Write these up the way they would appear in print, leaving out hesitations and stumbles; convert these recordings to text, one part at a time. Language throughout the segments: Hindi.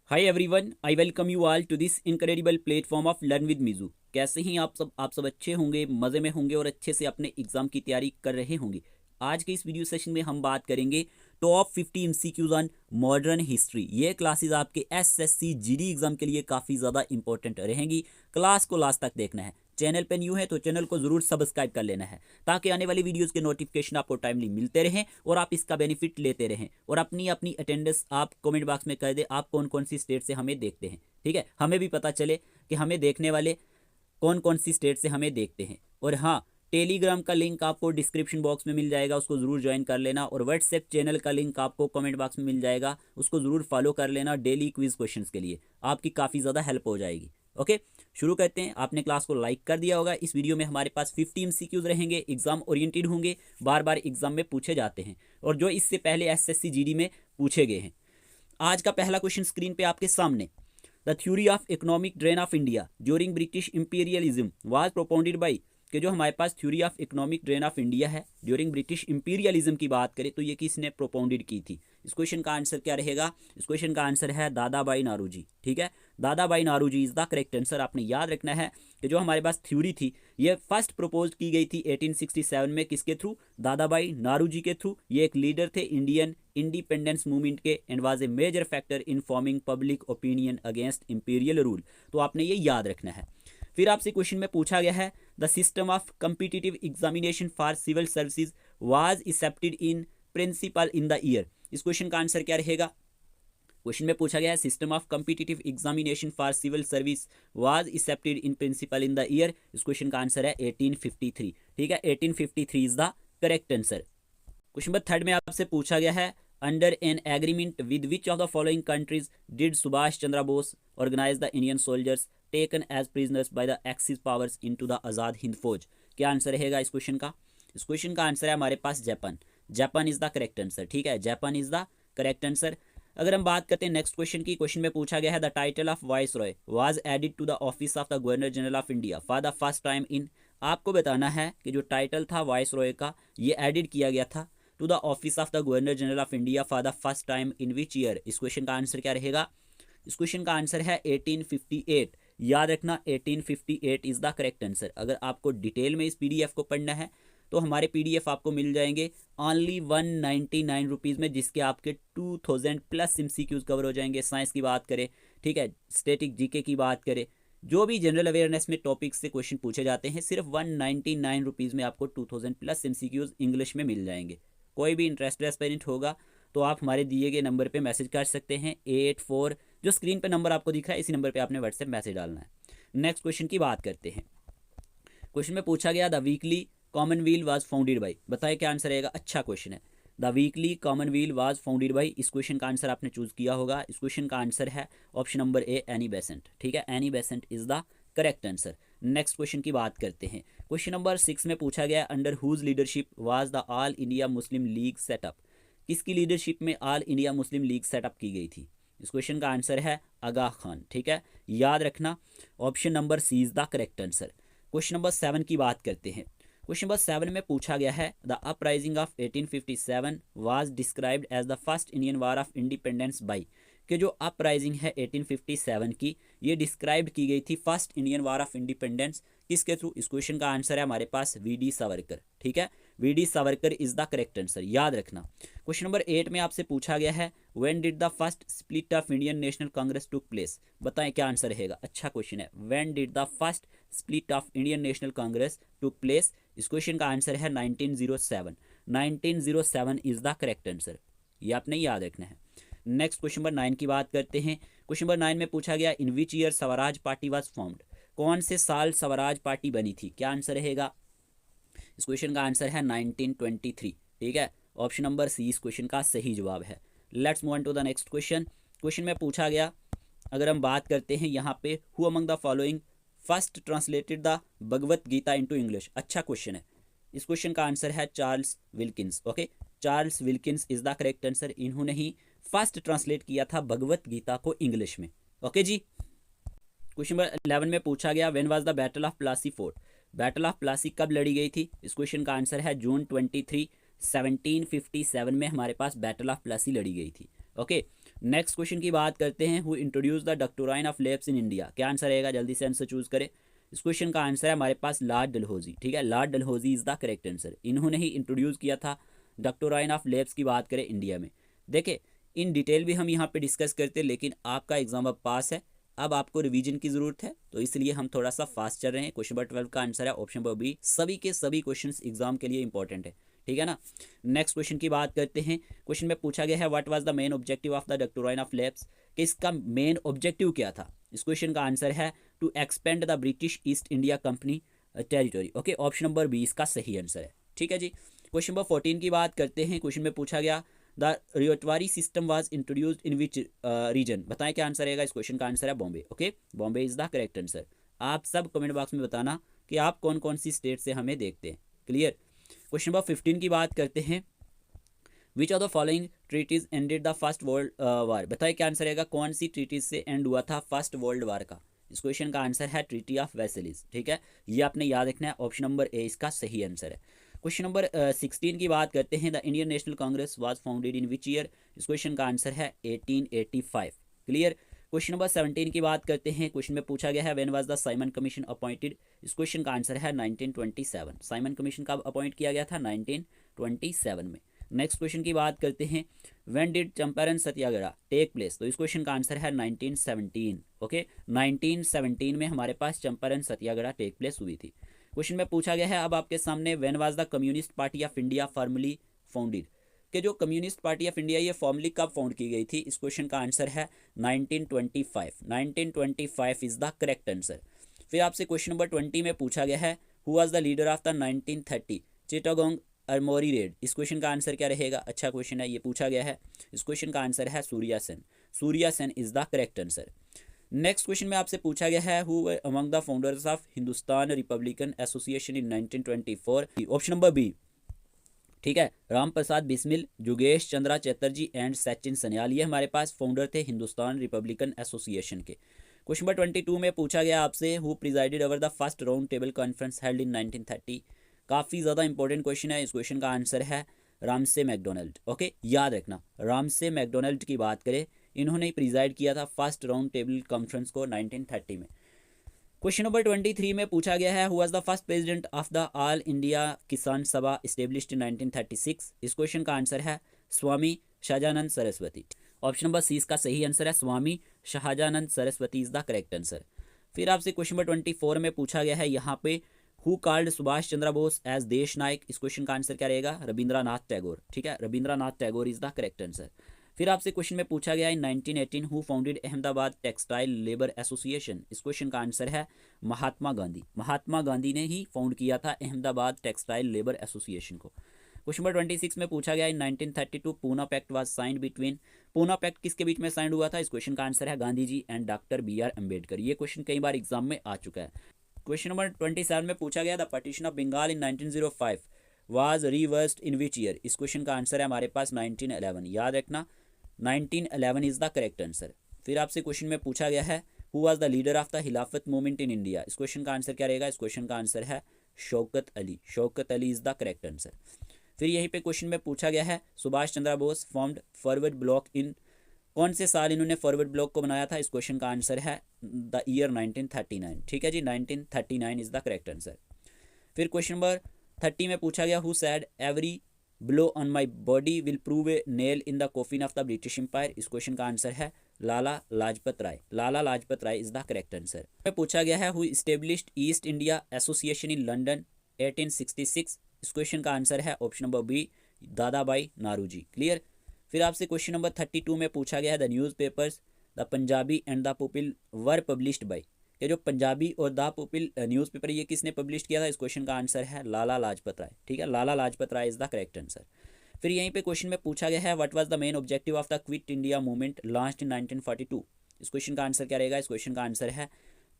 Hi everyone, I welcome you all to this incredible platform of learn with मिजू। कैसे हैं आप सब अच्छे होंगे, मज़े में होंगे और अच्छे से अपने एग्जाम की तैयारी कर रहे होंगे। आज के इस वीडियो सेशन में हम बात करेंगे top 50 MCQs on modern history. ये क्लासेस आपके एसएससी जीडी एग्जाम के लिए काफ़ी ज़्यादा इंपॉर्टेंट रहेंगी। क्लास को लास्ट तक देखना है। चैनल पे न्यू है तो चैनल को ज़रूर सब्सक्राइब कर लेना है ताकि आने वाली वीडियोस के नोटिफिकेशन आपको टाइमली मिलते रहें और आप इसका बेनिफिट लेते रहें। और अपनी अपनी अटेंडेंस आप कमेंट बॉक्स में कर दे, आप कौन कौन सी स्टेट से हमें देखते हैं। ठीक है, हमें भी पता चले कि हमें देखने वाले कौन कौन सी स्टेट से हमें देखते हैं। और हाँ, टेलीग्राम का लिंक आपको डिस्क्रिप्शन बॉक्स में मिल जाएगा, उसको ज़रूर ज्वाइन कर लेना। और व्हाट्सएप चैनल का लिंक आपको कमेंट बॉक्स में मिल जाएगा, उसको ज़रूर फॉलो कर लेना। डेली क्विज क्वेश्चंस के लिए आपकी काफ़ी ज़्यादा हेल्प हो जाएगी। ओके, शुरू करते हैं। आपने क्लास को लाइक कर दिया होगा। इस वीडियो में हमारे पास 50 एमसीक्यूज रहेंगे, एग्जाम ओरिएंटेड होंगे, बार बार एग्जाम में पूछे जाते हैं और जो इससे पहले एसएससी जीडी में पूछे गए हैं। आज का पहला क्वेश्चन स्क्रीन पे आपके सामने। The theory of economic drain of India during British imperialism was propounded by. कि जो हमारे पास theory of economic drain of India है ड्यूरिंग ब्रिटिश इंपीरियलिज्म की बात करें तो ये किसने प्रोपाउंडेड की थी। इस क्वेश्चन का आंसर क्या रहेगा? इस क्वेश्चन का आंसर है दादा भाई नारोजी। ठीक है, Dadabhai Naoroji is the correct answer. आपने याद रखना है कि जो हमारे पास थ्योरी थी ये फर्स्ट प्रपोज की गई थी 1867 में। किसके थ्रू? दादा भाई नारोजी के थ्रू। ये एक लीडर थे इंडियन इंडिपेंडेंस मूवमेंट के and was a major factor in forming public opinion against imperial rule. तो आपने ये याद रखना है। फिर आपसे क्वेश्चन में पूछा गया है the system of competitive examination for civil services was accepted in principle in the year. इस क्वेश्चन का आंसर क्या रहेगा? क्वेश्चन में पूछा गया है system of competitive examination for civil service was accepted in principle in the year. इस क्वेश्चन का आंसर है 1853। ठीक है, 1853 is the correct answer. Question number third में आपसे पूछा गया है under an agreement with which of the following countries did Subhash Chandra Bose organise the Indian soldiers taken as prisoners by the Axis powers into the Azad Hind Fauj. क्या आंसर रहेगा इस क्वेश्चन का? इस क्वेश्चन का आंसर है हमारे पास Japan. Japan is the correct answer. ठीक है, Japan is the correct answer. अगर हम बात करते हैं नेक्स्ट क्वेश्चन की, क्वेश्चन में पूछा गया है the title of viceroy was added to the office of the governor general of India for the first time in. आपको बताना है कि जो टाइटल था वाइस रॉय का ये एडिड किया गया था to the office of the governor general of India for the first time in which year. इस क्वेश्चन का आंसर क्या रहेगा? इस क्वेश्चन का आंसर है 1858। याद रखना 1858 इज द करेक्ट आंसर। अगर आपको डिटेल में इस पीडीएफ को पढ़ना है तो हमारे पीडीएफ आपको मिल जाएंगे ओनली 199 रुपीज़ में, जिसके आपके 2000 प्लस एमसीक्यूज कवर हो जाएंगे। साइंस की बात करें, ठीक है, स्टैटिक जीके की बात करें, जो भी जनरल अवेयरनेस में टॉपिक से क्वेश्चन पूछे जाते हैं, सिर्फ 199 रुपीज़ में आपको 2000 प्लस एमसीक्यूज इंग्लिश में मिल जाएंगे। कोई भी इंटरेस्टेड एस्पिरेंट होगा तो आप हमारे दिए गए नंबर पे मैसेज कर सकते हैं 84, जो स्क्रीन पे नंबर आपको दिख रहा है इसी नंबर पे आपने व्हाट्सएप मैसेज डालना है। नेक्स्ट क्वेश्चन की बात करते हैं। क्वेश्चन में पूछा गया the weekly Commonwealth was founded by. बताए क्या आंसर रहेगा? अच्छा क्वेश्चन है। The weekly Commonwealth was founded by, इस क्वेश्चन का आंसर आपने चूज किया होगा। इस क्वेश्चन का आंसर है option number A, Annie Besant. ठीक है, Annie Besant is the correct answer. Next question की बात करते हैं। क्वेश्चन नंबर 6 में पूछा गया under whose leadership was the All India Muslim League set up. किसकी लीडरशिप में All India Muslim League setup की गई थी? इस क्वेश्चन का आंसर है आगा खान। ठीक है, याद रखना option number C is the correct answer. Question number 7 की बात करते हैं। क्वेश्चन नंबर 7 में पूछा गया है the uprising of 1857 was described as the first Indian war of independence by. कि जो अपराइजिंग है 1857 की, ये डिस्क्राइब की गई थी first Indian war of independence किसके थ्रू? इस क्वेश्चन का आंसर है हमारे पास वी.डी. सावरकर। ठीक है, VD. Savarkar is the correct answer. याद रखना। क्वेश्चन नंबर 8 में आपसे पूछा गया है when did the first split of Indian national Congress took place. बताएं क्या आंसर रहेगा? अच्छा क्वेश्चन है। When did the first split of Indian national Congress took place. इस क्वेश्चन का आंसर है 1907। 1907 इज द करेक्ट आंसर। ये आपने याद रखना है। नेक्स्ट क्वेश्चन नंबर 9 की बात करते हैं। क्वेश्चन नंबर 9 में पूछा गया in which year Swaraj party was formed. कौन से साल स्वराज पार्टी बनी थी? क्या आंसर रहेगा? इस क्वेश्चन का आंसर है 1923। ठीक है, ऑप्शन नंबर सी इस क्वेश्चन का सही जवाब है। Let's move on to the next question. Question में पूछा गया, अगर हम बात करते हैं यहाँ पे who among the following first translated the Bhagavad Gita into English. अच्छा क्वेश्चन है। इस क्वेश्चन का आंसर है Charles Wilkins. Okay, Charles Wilkins is the correct answer. इन्होंने ही फर्स्ट ट्रांसलेट किया था भगवत गीता को इंग्लिश में। ओके जी। क्वेश्चन नंबर 11 में पूछा गया when was the battle of Plassey fort. Battle of Plassey कब लड़ी गई थी? इस क्वेश्चन का आंसर है जून 23, 1757 में हमारे पास बैटल ऑफ प्लासी लड़ी गई थी। ओके, नेक्स्ट क्वेश्चन की बात करते हैं, who introduce the doctrine of lapse in India. क्या आंसर रहेगा, जल्दी से आंसर चूज करें। इस क्वेश्चन का आंसर है हमारे पास लॉर्ड डलहौजी। ठीक है, Lord Dalhousie is the correct answer. इन्होंने ही इंट्रोड्यूस किया था डक्टोराइन ऑफ लैब्स की बात करें इंडिया में। देखे इन डिटेल भी हम यहाँ पे डिस्कस करते, लेकिन आपका एग्जाम अब पास है, अब आपको रिवीजन की जरूरत है, तो इसलिए हम थोड़ा सा फास्ट चल रहे हैं। क्वेश्चन नंबर 12 का आंसर है ऑप्शन नंबर बी। सभी के सभी क्वेश्चंस एग्जाम के लिए इंपॉर्टेंट है, ठीक है ना। नेक्स्ट क्वेश्चन की बात करते हैं। क्वेश्चन में पूछा गया है what was the main objective of the doctrine of lapse, कि इसका मेन ऑब्जेक्टिव क्या था। इस क्वेश्चन का आंसर है to expand the British East India company territory. Okay, option number B इसका सही आंसर है, ठीक है जी। क्वेश्चन नंबर 14 की बात करते हैं। क्वेश्चन में पूछा गया the ryotwari system was introduced in which region. बताएं क्या आंसर रहेगा। इस क्वेश्चन का आंसर है Bombay. Okay, Bombay is the correct answer. आप सब कमेंट बॉक्स में बताना कि आप कौन कौन सी स्टेट से हमें देखते हैं। क्लियर। क्वेश्चन नंबर 15 की बात करते हैं। Which of the following treaties ended the first world war. बताइए क्या आंसर रहेगा, कौन सी ट्रीटीज से एंड हुआ था फर्स्ट वर्ल्ड वार का। इस क्वेश्चन का आंसर है ट्रीटी ऑफ वेसेलिस। ठीक है, ये आपने याद रखना है, ऑप्शन नंबर ए इसका सही आंसर है। क्वेश्चन नंबर 16 की बात करते हैं। The Indian national Congress was founded in which year. इस क्वेश्चन का आंसर है 1885। क्लियर। क्वेश्चन नंबर 17 की बात करते हैं। क्वेश्चन में पूछा गया है when was the Simon commission appointed. इस क्वेश्चन का आंसर है 1927। साइमन कमीशन कब अपॉइंट किया गया था, 1927 में। नेक्स्ट क्वेश्चन की बात करते हैं। When did Champaran Satyagraha take place. तो इस क्वेश्चन का आंसर है 1917। ओके, 1917 में हमारे पास चंपारण सत्याग्रह टेक प्लेस हुई थी। क्वेश्चन में पूछा गया है अब आपके सामने, when was the communist party of India formally founded. कि जो कम्युनिस्ट पार्टी ऑफ इंडिया ये फॉर्मली कब फाउंड की गई थी। इस क्वेश्चन का आंसर है 1925। 1925 इज द करेक्ट आंसर। फिर आपसे क्वेश्चन नंबर 20 में पूछा गया है who was the leader of the 1930 Chittagong Armori red. इस क्वेश्चन का आंसर क्या रहेगा। अच्छा क्वेश्चन है, ये पूछा गया है। इस क्वेश्चन का आंसर है Surya Sen. Surya Sen is the correct answer. Next question में आपसे पूछा गया है who were among the founders of Hindustan Republican Association in 1924। Option number B. ठीक है, राम प्रसाद बिस्मिल, योगेश चंद्रा चैटर्जी एंड सचिन सन्याल, ये हमारे पास फाउंडर थे हिंदुस्तान रिपब्लिकन एसोसिएशन के। क्वेश्चन नंबर 22 में पूछा गया आपसे who presided over the first round table conference held इन 1930। काफ़ी ज़्यादा इंपॉर्टेंट क्वेश्चन है। इस क्वेश्चन का आंसर है रामसे मैकडोनल्ड। ओके, याद रखना, रामसे मैकडोनल्ड की बात करें, इन्होंने प्रिजाइड किया था फर्स्ट राउंड टेबल कॉन्फ्रेंस को 1930 में। क्वेश्चन नंबर 23 में पूछा गया है who was the first president of the All India किसान सभा एस्टेब्लिश्ड इन 1936। इस क्वेश्चन का आंसर है Swami Shahjanand Saraswati. Option number C इसका सही आंसर है, Swami Shahjanand Saraswati is the correct answer. फिर आपसे क्वेश्चन नंबर 24 में पूछा गया है यहाँ पे who called Subhash Chandra Bose as देश नायक। इस क्वेश्चन का आंसर क्या रहेगा, रविंद्रनाथ टैगोर। ठीक है, Rabindranath Tagore is the correct answer. फिर आपसे क्वेश्चन में पूछा गया है 1918 who founded Ahmedabad textile labour association. इस क्वेश्चन का आंसर है महात्मा गांधी। महात्मा गांधी ने ही फाउंड किया था अहमदाबाद टेक्सटाइल लेबर एसोसिएशन को। क्वेश्चन नंबर 26 में पूछा गया है 1932 Poona pact was signed between. Poona pact किसके बीच में साइन हुआ था। इस क्वेश्चन का आंसर है Gandhi ji and doctor BR Ambedkar. ये क्वेश्चन कई बार एग्जाम में आ चुका है। क्वेश्चन नंबर 27 में पूछा गया the partition of Bengal in 1905 was reversed in which year. इस क्वेश्चन का आंसर है हमारे पास 1911। याद रखना, 1911 इज द करेक्ट आंसर। फिर आपसे क्वेश्चन में पूछा गया है who was the leader of the Khilafat movement in India. इस क्वेश्चन का आंसर क्या रहेगा। इस क्वेश्चन का आंसर है Shaukat Ali. Shaukat Ali is the correct answer. फिर यहीं पे क्वेश्चन में पूछा गया है Subhash Chandra Bose formed forward bloc in. कौन से साल इन्होंने फॉरवर्ड ब्लॉक को बनाया था। इस क्वेश्चन का आंसर है द ईयर 1939। ठीक है जी, 1939 इज द करेक्ट आंसर। फिर क्वेश्चन नंबर 30 में पूछा गया who said every blow on my body will prove a nail in the coffin of the British Empire. इस क्वेश्चन का आंसर है Lala Lajpat Rai. Lala Lajpat Rai is the correct answer. में पूछा गया है who established East India Association in London 1866। इस क्वेश्चन का आंसर है ऑप्शन नंबर बी दादा भाई नारूजी। क्लियर। फिर आपसे क्वेश्चन नंबर 32 में पूछा गया है the news papers the Punjabi and the pupil were published by. कि जो पंजाबी और द पुपिल न्यूज़पेपर ये किसने पब्लिश किया था। इस क्वेश्चन का आंसर है लाला लाजपत राय। ठीक है, Lala Lajpat Rai is the correct answer. फिर यहीं पे क्वेश्चन में पूछा गया है what was the main objective of the quit India movement launched in 1942। इस क्वेश्चन का आंसर क्या रहेगा। इस क्वेश्चन का आंसर है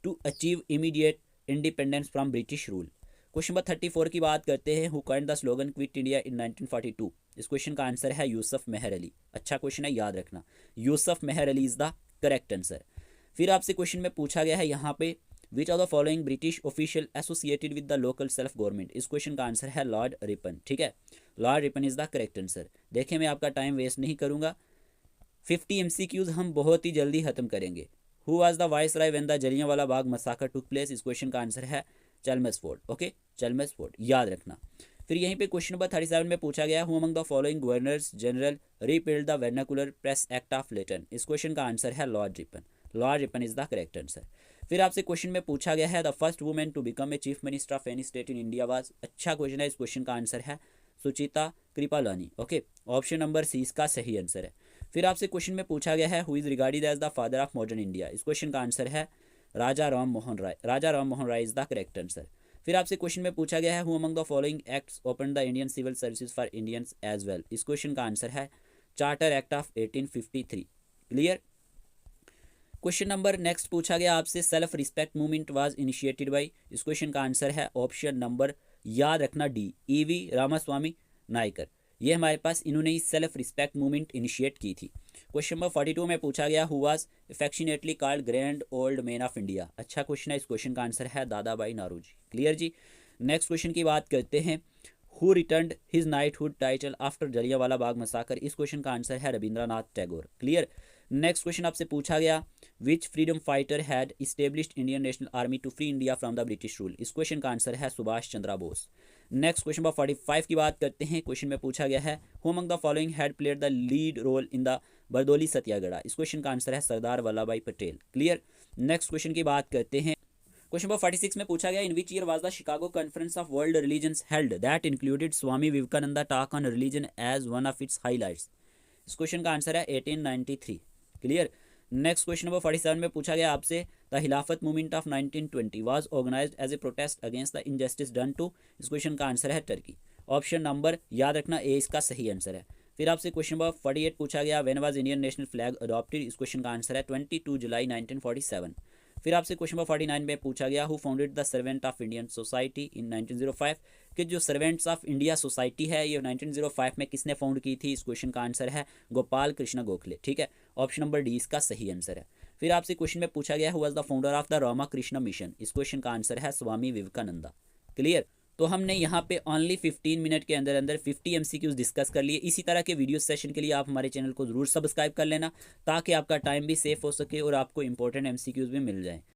to achieve immediate independence from British rule. Question number 34 की बात करते हैं who coined the slogan Quit India in 1942। इस क्वेश्चन का आंसर है यूसुफ मेहर अली। अच्छा क्वेश्चन है, याद रखना, Yusuf Meher Ali is the correct answer. फिर आपसे क्वेश्चन में पूछा गया है यहाँ पे which of the following British official associated with the local self government. इस क्वेश्चन का आंसर है लॉर्ड रिपन। ठीक है, Lord Ripon is the correct answer. देखिए मैं आपका टाइम वेस्ट नहीं करूँगा, 50 MCQs हम बहुत ही जल्दी खत्म करेंगे। Who was the viceroy when the Jallianwala Bagh massacre took place? इस क्वेश्चन का आंसर है चेल्मसफोर्ड। ओके, चेल्मसफोर्ड याद रखना। फिर यहीं पे क्वेश्चन नंबर 37 में पूछा गया, who among the following governors general repealed the vernacular press act of Lytton? इस क्वेश्चन का आंसर है Lord Ripon. Lord Ripon is the correct answer. फिर आपसे क्वेश्चन में पूछा गया है, the first women to become a chief minister of any state in India was? अच्छा क्वेश्चन है, इस क्वेश्चन का आंसर है Sucheta Kripalani. Okay, option number C इसका सही आंसर है। फिर आपसे क्वेश्चन में पूछा गया है, who is regarded as the father of modern India? इस क्वेश्चन का आंसर है Raja Ram Mohan Roy. Raja Ram Mohan Roy is the correct answer. फिर आपसे क्वेश्चन में पूछा गया है, who among the following acts open the Indian civil services for Indians as well? इस क्वेश्चन का आंसर है charter act of 1853। Clear. Question number next पूछा गया आपसे, self respect movement was initiated by? इस क्वेश्चन का आंसर है ऑप्शन नंबर, याद रखना, डी, ईवी रामास्वामी नायकर। ये हमारे पास इन्होंने ही सेल्फ रिस्पेक्ट मूवमेंट इनिशिएट की थी। क्वेश्चन नंबर 42 में पूछा गया, who was affectionately called grand old man of India? अच्छा क्वेश्चन है, इस क्वेश्चन का आंसर है दादा भाई नारोजी। क्लियर जी। नेक्स्ट क्वेश्चन की बात करते हैं, who returned his knighthood title after Jallianwala Bagh massacre? इस क्वेश्चन का आंसर है Rabindranath Tagore. Clear. Next question आपसे पूछा गया, विच freedom fighter had established Indian National Army to free India from the British rule? इस क्वेश्चन का आंसर है Subhash Chandra Bose. Next question number 45 की बात करते हैं। क्वेश्चन में पूछा गया है, who among the following had played the lead role in the Bardoli Satyagraha? इस क्वेश्चन का आंसर है सरदार वल्लभ भाई पटेल। क्लियर। नेक्स्ट क्वेश्चन की बात करते हैं। क्वेश्चन नंबर 46 में पूछा गया, in which year was the Chicago conference of world religions held that included Swami Vivekananda talk on religion as one of its highlights? इस क्वेश्चन का आंसर है 1893। क्लियर। नेक्स्ट क्वेश्चन नंबर 47 में पूछा गया आपसे, the Khilafat movement of 1920 was organised as a protest against the injustice done to? इस क्वेश्चन का आंसर है टर्की। ऑप्शन नंबर, याद रखना, ए इसका सही आंसर है। फिर आपसे क्वेश्चन नंबर 48 पूछा गया, when was Indian national flag adopted? इस क्वेश्चन का आंसर है 22 जुलाई 1947। फिर आपसे क्वेश्चन नंबर 49 में पूछा गया, who founded the servant of Indian society in 1905? कि जो सर्वेंट्स ऑफ इंडिया सोसाइटी है ये 1905 में किसने फाउंड की थी? इस क्वेश्चन का आंसर है गोपाल कृष्ण गोखले। ठीक है, ऑप्शन नंबर डी इसका सही आंसर है। फिर आपसे क्वेश्चन में पूछा गया, who was the founder of the Ramakrishna mission? इस क्वेश्चन का आंसर है स्वामी विवेकानंदा। क्लियर। तो हमने यहाँ पे ओनली 15 मिनट के अंदर अंदर 50 MCQs डिस्कस कर लिए। इसी तरह के वीडियो सेशन के लिए आप हमारे चैनल को ज़रूर सब्सक्राइब कर लेना, ताकि आपका टाइम भी सेफ हो सके और आपको इंपॉर्टेंट MCQs भी मिल जाए।